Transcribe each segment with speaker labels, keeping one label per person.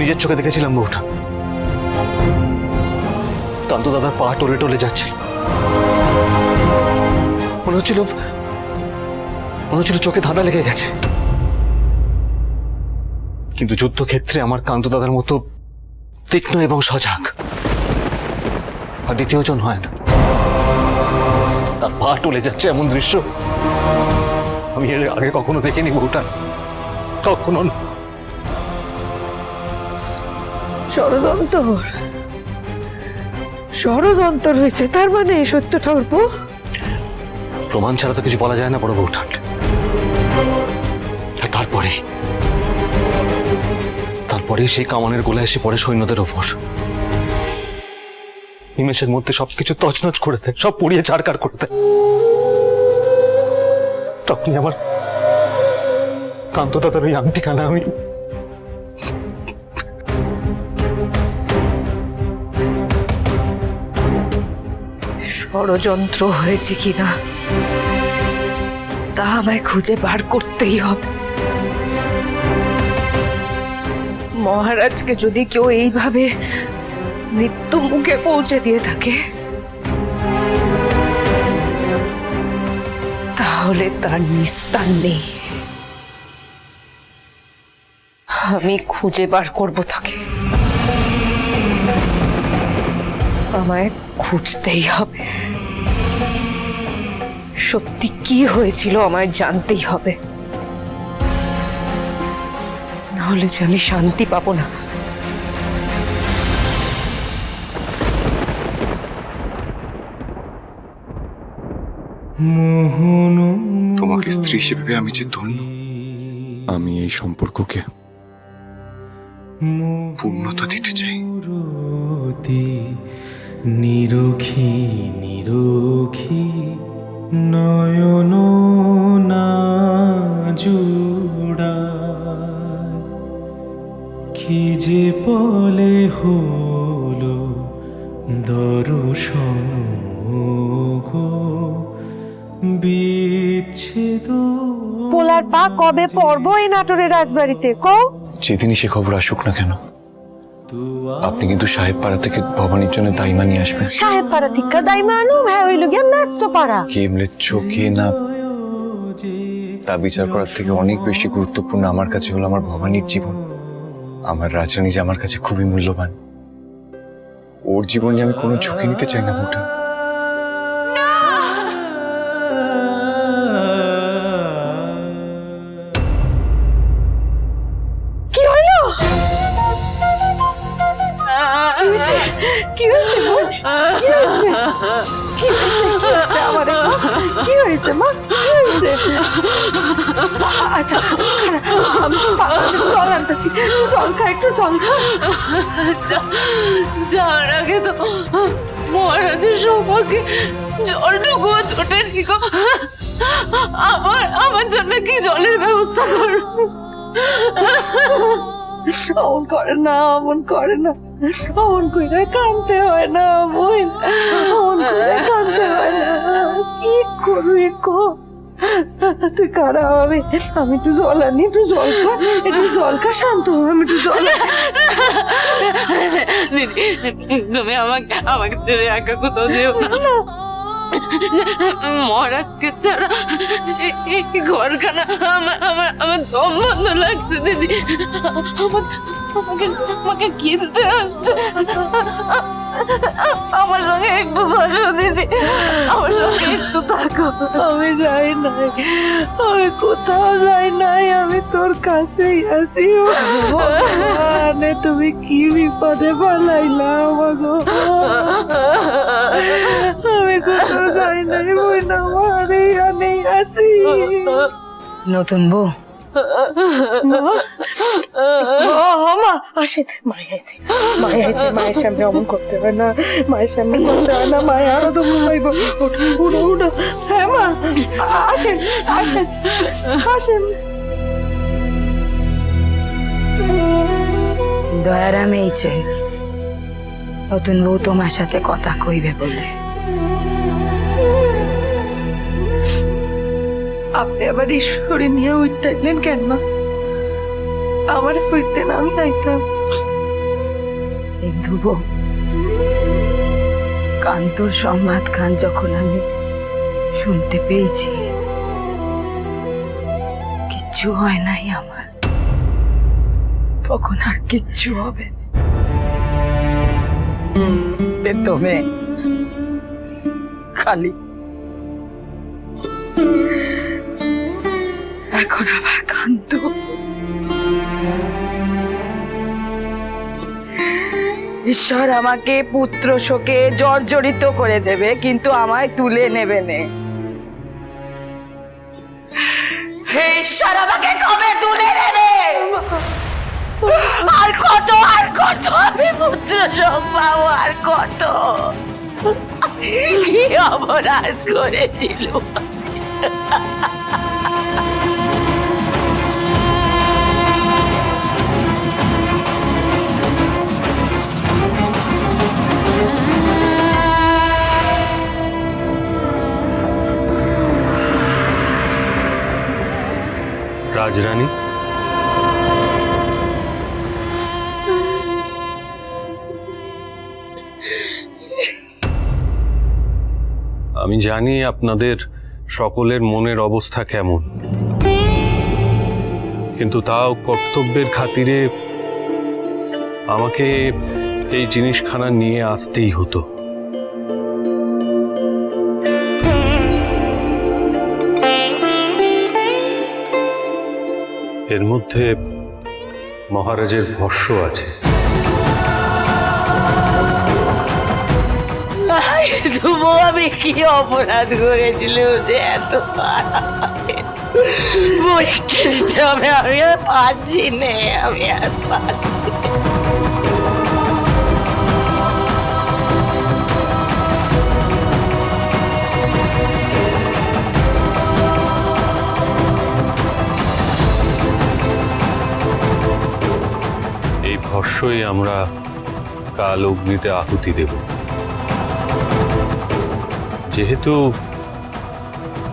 Speaker 1: নিজের চোখে দেখেছিলাম বউটা, কান্ত দাদার পা টলে টলে যাচ্ছে। মনে হচ্ছিল চোখে ধাঁধা লেগে গেছে। কিন্তু যুদ্ধক্ষেত্রে আমার কান্ত দাদার মতো তীক্ষ্ণ এবং সজাগ আর দ্বিতীয়জন হয় না। তার পা টলে যাচ্ছে এমন দৃশ্য আমি এর আগে কখনো দেখিনি বউটা, কখনো না।
Speaker 2: ষড়যন্ত্র হয়েছে, তার মানে এই সত্যটা অল্প।
Speaker 1: প্রমাণ ছাড়া তো কিছু বলা যায় না বড় বউটা। আর তারপরে সেই কামানের গোলা এসে পড়ে সৈন্যদের ওপর। নিমেষের মধ্যে সবকিছু তছনছ করে দেয়, সব পুড়িয়ে ছাড়কার করে দেয়। তখনই আমার কান্ত দাদার ওই আংটিখানা আমি
Speaker 2: ষড়যন্ত্র হয়েছে কিনা তা আমায় খুঁজে বার করতেই হবে। মহারাজকে যদি কেউ এইভাবে মৃত্যু মুখে পৌঁছে দিয়ে থাকে, তাহলে তার নিস্তার নেই। আমি খুঁজে বার করব তাকে। আমায় খুঁজতেই হবে। সত্যি কি হয়েছিল আমায় জানতেই হবে, নাহলে যে আমি শান্তি পাবো না।
Speaker 3: তোমাকে স্ত্রী হিসেবে আমি যে ধন্য, আমি এই সম্পর্ককে পূর্ণতা দিতে চাই।
Speaker 4: নিরখি নিরখি নয়ন না জোড়া, কি যে বলে হলো দর্শন গো বিচ্ছেদ।
Speaker 2: পোলার পা কবে পড়বো এই নাটোরের রাজবাড়িতে কও?
Speaker 3: যেদিনই সে খবর আসুক না কেন, আপনি কিন্তু সাহেব পাড়া থেকে ভবানীর জন্য দাইমা নিয়ে আসবেন।
Speaker 2: সাহেব পাড়া থেকে দাইমা আনুম? হ্যাঁ, ওই লোক নাচছো পাড়া।
Speaker 3: কে মৃচ্ছ কে না তা বিচার করার থেকে অনেক বেশি গুরুত্বপূর্ণ আমার কাছে হলো আমার ভবানীর জীবন। আমার রাজরানী যে আমার কাছে খুবই মূল্যবান। ওর জীবন নিয়ে আমি কোনো ঝুঁকি নিতে চাই না বউটা।
Speaker 2: কি হইলো? কি হয়েছে বোন? কি হয়েছে? কি হয়েছে আমারে? কি হয়েছে মা? কি হয়েছে? আচ্ছা আমি জল আনতেছি। জল খা, একটু জল খা।
Speaker 5: যাওয়ার আগে তো মহারাজের সৌভাগ্যে জলটুকু ছোটে নিকো। আমার জন্য কি জলের ব্যবস্থা করো?
Speaker 2: অমন করে না, অমন করে না, অমন করে কাঁদতে হয় না বোন, অমন করে কাঁদতে হয় না। কি করবি কো? তুই কারা? আমি একটু জল আনি, একটু জল খা, একটু জল খা, শান্ত হবে। আমি একটু জল
Speaker 5: দিদি, তুমি আমাকে একা কোথাও যেও না। মহারাজকে ছাড়া এই ঘরখানা আমার দম বন্ধ লাগছে দিদি। আমাকে কিনতে আসছো, আমার সঙ্গে একটু থাকো দিদি, আমার সঙ্গে একটু থাকো।
Speaker 2: আমি যাই নাই, আমি কোথাও যাই নাই, আমি তোর কাছেই আছি। মানে তুমি কি বিপদে পালাইলা আমাগো? আমি কোথাও যাই নাই বোন, আমার এখানেই আছি।
Speaker 5: নতুন বউ,
Speaker 2: মা আসে, মায় আইছে, মায় আইছে। মায়ের সামনে অমন করতে হয় না, মায়ের সামনে করতে হয় না। মায় আরো তো ঘুমাইব। উঠো উঠো। হ্যাঁ মা, আসেন আসেন আসেন।
Speaker 5: দয়ারাম এইছে নতুন বউ তোমার সাথে কথা কইবে বলে।
Speaker 2: আপনি আবার ঈশ্বরী নিয়ে উঠতেন কেন মা? আমার কইতেন, আমি আইতাম। ধ্রুব, কান্তর সংবাদ খান যখন আমি শুনতে পেয়েছি, কিচ্ছু হয় নাই আমার, তখন আর কিচ্ছু হবে না। তুমি খালি এখন আবার কান্ত, ঈশ্বর আমাকে পুত্র শোকে জর্জরিত করে দেবে, কিন্তু আমায় তুলে নেবে নে। হে ঈশ্বর, আমাকে কবে তুলে নেবে? আর কত আমি পুত্র শোক পাবো? আর কত? কি অপরাধ করেছিল?
Speaker 6: রাজরানী, আমি জানি আপনাদের সকলের মনের অবস্থা কেমন, কিন্তু তাও কর্তব্যের খাতিরে আমাকে এই জিনিসখানা নিয়ে আসতেই হতো। এর মধ্যে মহারাজের ভস্য আছে।
Speaker 2: আমি কি অপরাধ করেছিলাম যে এত পরীক্ষা দিতে হবে? আমি আর পারছি নে, আমি আর পারছি।
Speaker 6: এই ভস্যই আমরা কাল অগ্নিতে আহুতি দেব। যেহেতু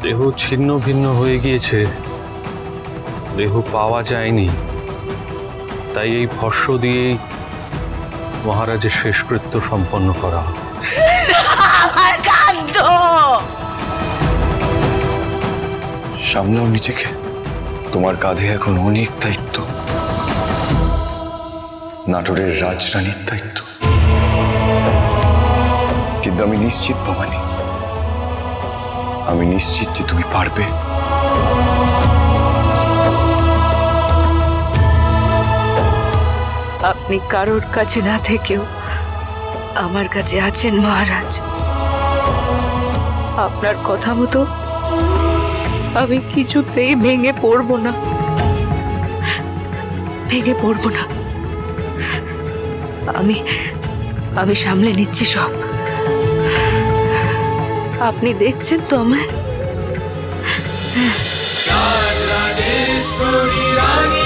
Speaker 6: দেহ ছিন্ন ভিন্ন হয়ে গিয়েছে, দেহ পাওয়া যায়নি, তাই এই ভস্য দিয়েই মহারাজের শেষকৃত্য সম্পন্ন করা হবে।
Speaker 3: সামলাও নিজেকে, তোমার কাঁধে এখন অনেক দায়িত্ব, নাটোরের রাজরানীর দায়িত্ব। কিন্তু আমি নিশ্চিত ভবানী, আমি নিশ্চিত যে তুমি পারবে।
Speaker 2: আপনি কারোর কাছে না থেকেও আমার কাছে আছেন মহারাজ। আপনার কথা মতো আমি কিছুতেই ভেঙে পড়বো না, ভেঙে পড়বো না। আমি সামলে নিচ্ছি সব। আপনি দেখছেন তো আমায়?
Speaker 4: রাজরাজেশ্বরী রানী